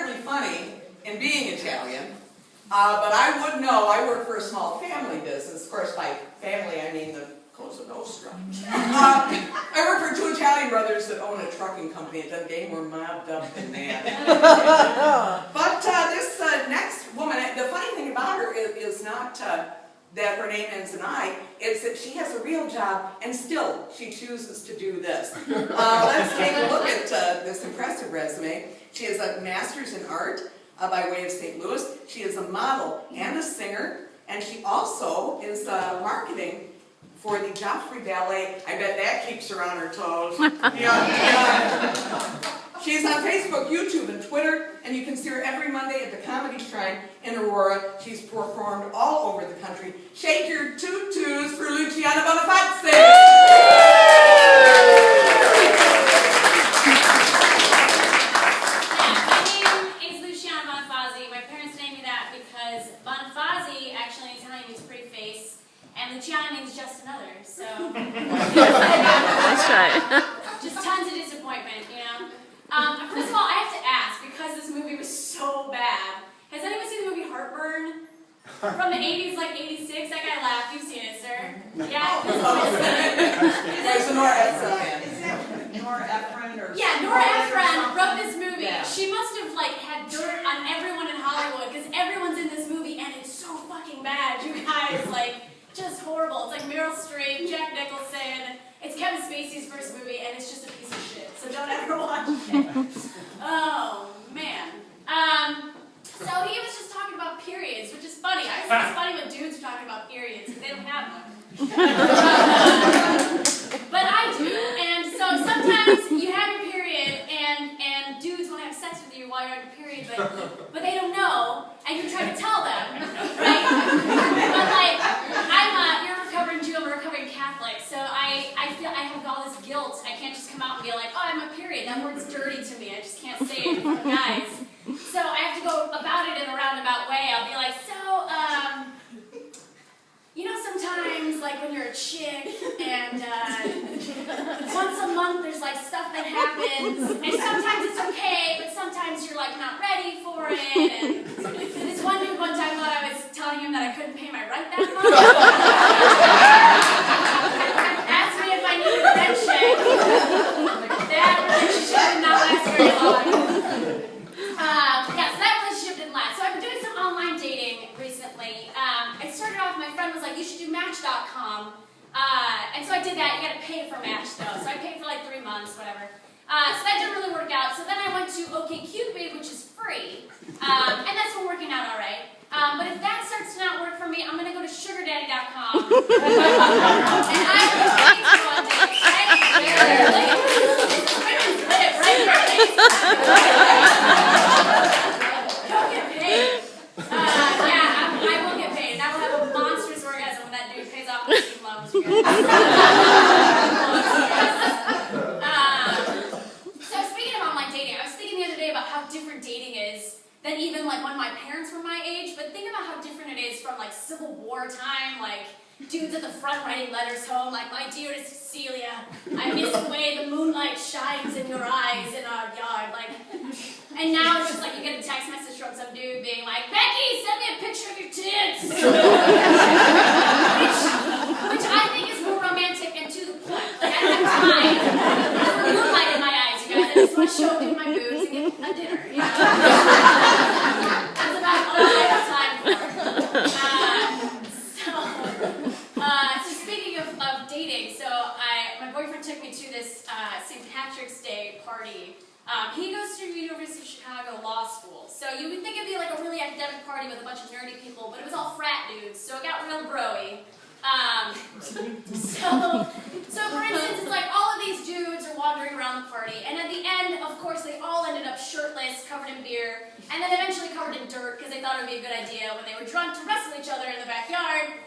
terribly funny in being Italian, but I would know. I work for a small family business. Of course, by family I mean the Cosa Nostra. I work for two Italian brothers that own a trucking company. It doesn't get more mobbed up than that. But this next woman, the funny thing about her is not that her name ends in I, it's that she has a real job and still she chooses to do this. Let's take a look at this impressive resume. She has a master's in art by way of St. Louis. She is a model and a singer, and she also is marketing for the Joffrey Ballet. I bet that keeps her on her toes. She's on Facebook, YouTube, and Twitter, and you can see her every Monday at the Comedy Shrine in Aurora. She's performed all over the country. Shake your tutus for Luciana Bonifazi! My name is Luciana Bonifazi. My parents named me that because Bonifazi actually in Italian means pretty face, and Luciana means just another, so... That's right. Just tons of disappointment, you know? First of all, I have to ask, because this movie was so bad, has anyone seen the movie Heartburn? From the 80s, like 86? That guy laughed. You've seen it, sir. Yeah? There's a Nora Ephron fan. Is that Nora Ephron or... Yeah, Nora Ephron wrote this movie. Yeah. She must have, like, had dirt on everyone in Hollywood, because everyone's in this movie, and it's so fucking bad, you guys. Like, just horrible. It's like Meryl Streep, Jack Nicholson. It's Kevin Spacey's first movie, and it's just a piece of shit. So don't ever watch it. Oh, man. So he was just talking about periods, which is funny. I think it's funny when dudes are talking about periods, because they don't have one. But I do, and so sometimes you have your period, and dudes want to have sex with you while you're on your period, but they don't know, and you're trying to tell them, right? But like, you're a recovering Jew, I'm a recovering Catholic, so I feel I have all this guilt. I can't just come out and be like, oh, I'm a period. That word's dirty to me. I just can't say it in front of guys. So I have to go about it in a roundabout way. I'll be like, so, you know, sometimes, like, when you're a chick, and once a month there's, like, stuff that happens, and sometimes it's okay, but sometimes you're, like, not ready for it, and this one dude one time thought I was telling him that I couldn't pay my rent that month. Asked me if I needed a rent check. That relationship did not last very long. Yeah, so that relationship didn't last. So I've been doing some online dating recently. I started off, my friend was like, you should do Match.com. And so I did that. You gotta pay for Match though. So I paid for like 3 months, whatever. So that didn't really work out. So then I went to OkCupid, which is free. And that's been working out all right. But if that starts to not work for me, I'm gonna go to SugarDaddy.com. And I will pay for one day, right? Women's lib, right here, ladies. Don't get paid. Yeah, I will get paid. And I will have a monstrous orgasm when that dude pays off my student loans. So speaking of online dating, I was thinking the other day about how different dating is than even like when my parents were my age, but think about how different it is from like Civil War time, like dudes at the front writing letters home, like, my dearest Cecilia, I miss the way the moonlight shines in your eyes in our yard, like, and now it's just like you get a text message from some dude being like, Becky, send me a picture of your tits, which I think is more romantic and to the point. Like, I don't have time for moonlight in my eyes, you guys. I just want to show up in my boobs and get a dinner, you know? That's about all I have time for. So speaking of dating, so my boyfriend took me to this St. Patrick's Day party. He goes to the University of Chicago Law School, so you would think it'd be like a really academic party with a bunch of nerdy people, but it was all frat dudes, so it got real bro-y. So for instance, it's like all of these dudes are wandering around the party, and at the end, of course, they all ended up shirtless, covered in beer, and then eventually covered in dirt, because they thought it would be a good idea when they were drunk to wrestle each other in the backyard.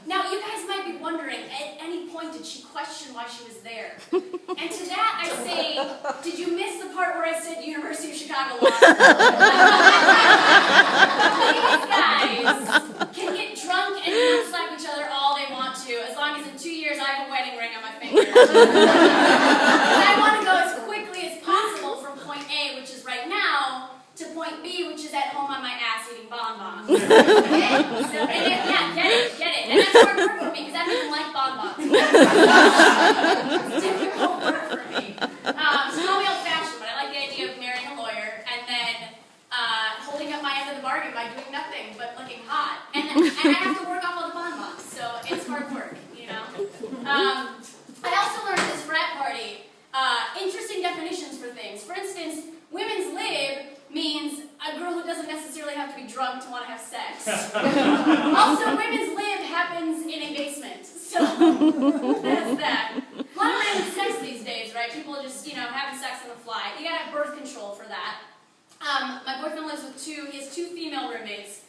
Now, you guys might be wondering, at any point did she question why she was there? And to that I say, did you miss the part where I said University of Chicago Law School? These guys can get drunk and hand slap each other all they want to, as long as in 2 years I have a wedding ring on my finger. I want to go as quickly as possible from point A, which is right now, point B, which is at home on my ass eating bonbons. Okay? So, get it. And that's hard work for me, because I don't even like bonbons. It's difficult work for me. So call me old-fashioned, but I like the idea of marrying a lawyer, and then holding up my end of the bargain by doing nothing but looking hot. And I have to work off all the bonbons, so it's hard work, you know? I also learned at this frat party interesting definitions for things. For instance, women's lib means a girl who doesn't necessarily have to be drunk to want to have sex. Also, women's lib happens in a basement, so that's that. A lot of random sex these days, right? People just, having sex on the fly. You gotta have birth control for that. My boyfriend lives with he has two female roommates,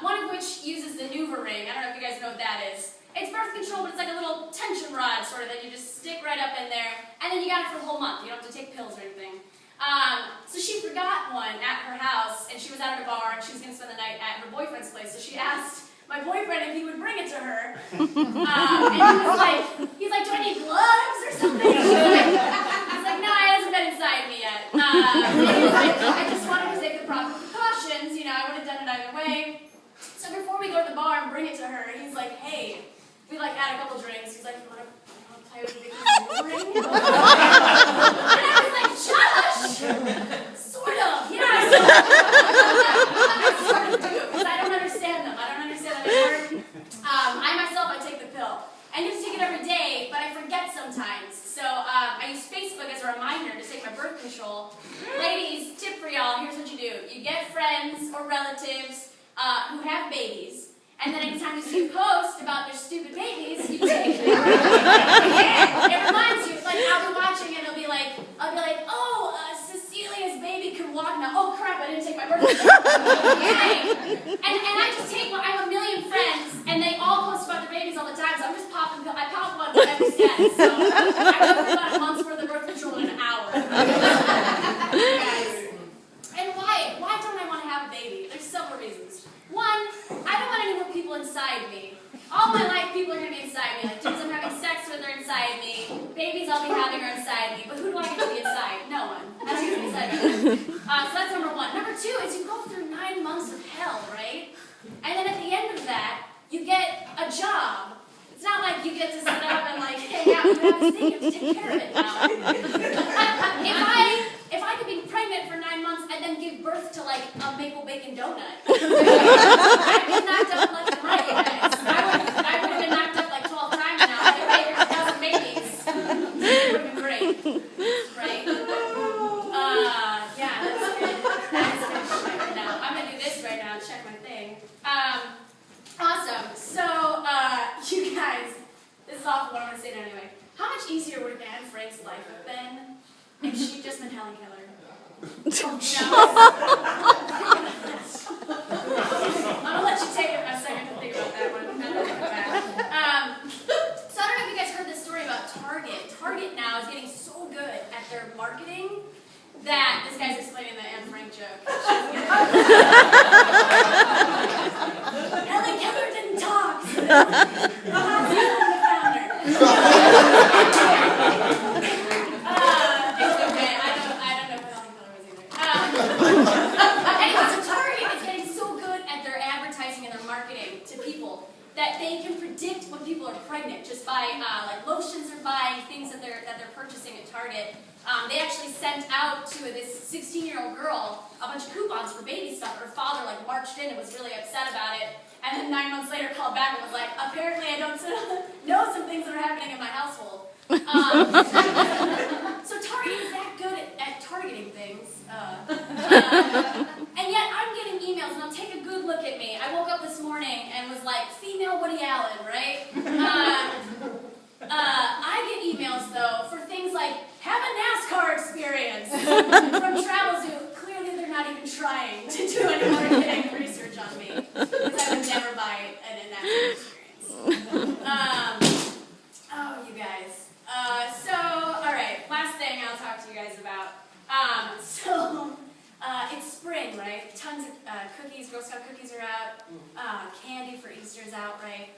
one of which uses the NuvaRing. I don't know if you guys know what that is. It's birth control, but it's like a little tension rod sort of that you just stick right up in there, and then you got it for the whole month. You don't have to take pills or anything. So she forgot one at her house, and she was out at a bar, and she was going to spend the night at her boyfriend's place, so she asked my boyfriend if he would bring it to her. And he's like, do I need gloves or something? He's like, no, it hasn't been inside me yet. I just wanted to take the proper precautions, I would have done it either way. So before we go to the bar and bring it to her, he's like, hey, we had a couple drinks. He's like, you want to play with Vicky's ring? And I was like, shush! Sort of, yeah. I sort of do, because I don't understand them. I don't understand how they work. I myself, I take the pill. I need to take it every day, but I forget sometimes. So I use Facebook as a reminder to take my birth control. Ladies, tip for y'all, here's what you do. You get friends or relatives who have babies, and then anytime you see a post about their stupid babies, you take it. Yeah, it reminds you, I'll be watching and I'll be like, oh, Cecilia's baby can walk now. Oh crap, I didn't take my birth control. Yay! And I just take I have a million friends, and they all post about their babies all the time, so I'm just popping pills. I pop one with every status, so I go through about a month's worth of birth control in an hour. Guys. And why don't I want to have a baby? There's several reasons. One, I don't want any more people inside me. All my life, people are going to be inside me. Like, dudes I'm having sex with are inside me. Babies I'll be having are inside me. But who do I get to be inside? No one. I don't get to be inside me. So that's number one. Number two is you go through 9 months of hell, right? And then at the end of that, you get a job. It's not like you get to sit up and hang out. You have this thing, you have to take care of it now. If I could be pregnant for 9 months and then give birth to a maple bacon donut, I'd be knocked up left and right, you guys. I would have been knocked up 12 times now. I'd be making 1,000 babies. It would have been great. Right? Yeah, that's good. That's good shit right now. I'm going to do this right now, check my thing. Awesome. So, you guys, this is awful, but I'm going to say it anyway. How much easier would Anne Frank's life have been if she'd just been Helen Keller? I'm gonna let you take a second to think about that one. So I don't know if you guys heard this story about Target. Target now is getting so good at their marketing that this guy's explaining the Anne Frank joke. Helen Keller didn't talk. I'm the founder. Anyway, so Target is getting so good at their advertising and their marketing to people that they can predict when people are pregnant just by lotions they're buying, things that they're purchasing at Target. They actually sent out to this 16-year-old girl a bunch of coupons for baby stuff. Her father marched in and was really upset about it, and then 9 months later called back and was like, apparently I don't know some things that are happening in my household. So Target is that good at targeting things. And yet I'm getting emails, and I'll take a good look at me. I woke up this morning and was like, female Woody Allen, right? I get emails, though, for things like, have a NASCAR experience from TravelZoo. Clearly they're not even trying to do any marketing research on me, because I would never buy an NASCAR experience. Oh, you guys. All right, last thing I'll talk to you guys about. It's spring, right? Tons of cookies, Girl Scout cookies are out. Candy for Easter is out, right?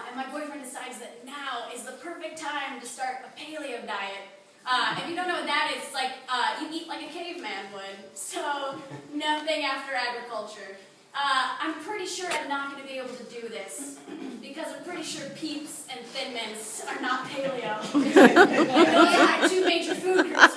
And my boyfriend decides that now is the perfect time to start a paleo diet. If you don't know what that is, it's like you eat like a caveman would. So nothing after agriculture. I'm pretty sure I'm not going to be able to do this because I'm pretty sure Peeps and Thin Mints are not paleo. And those are my two major food groups.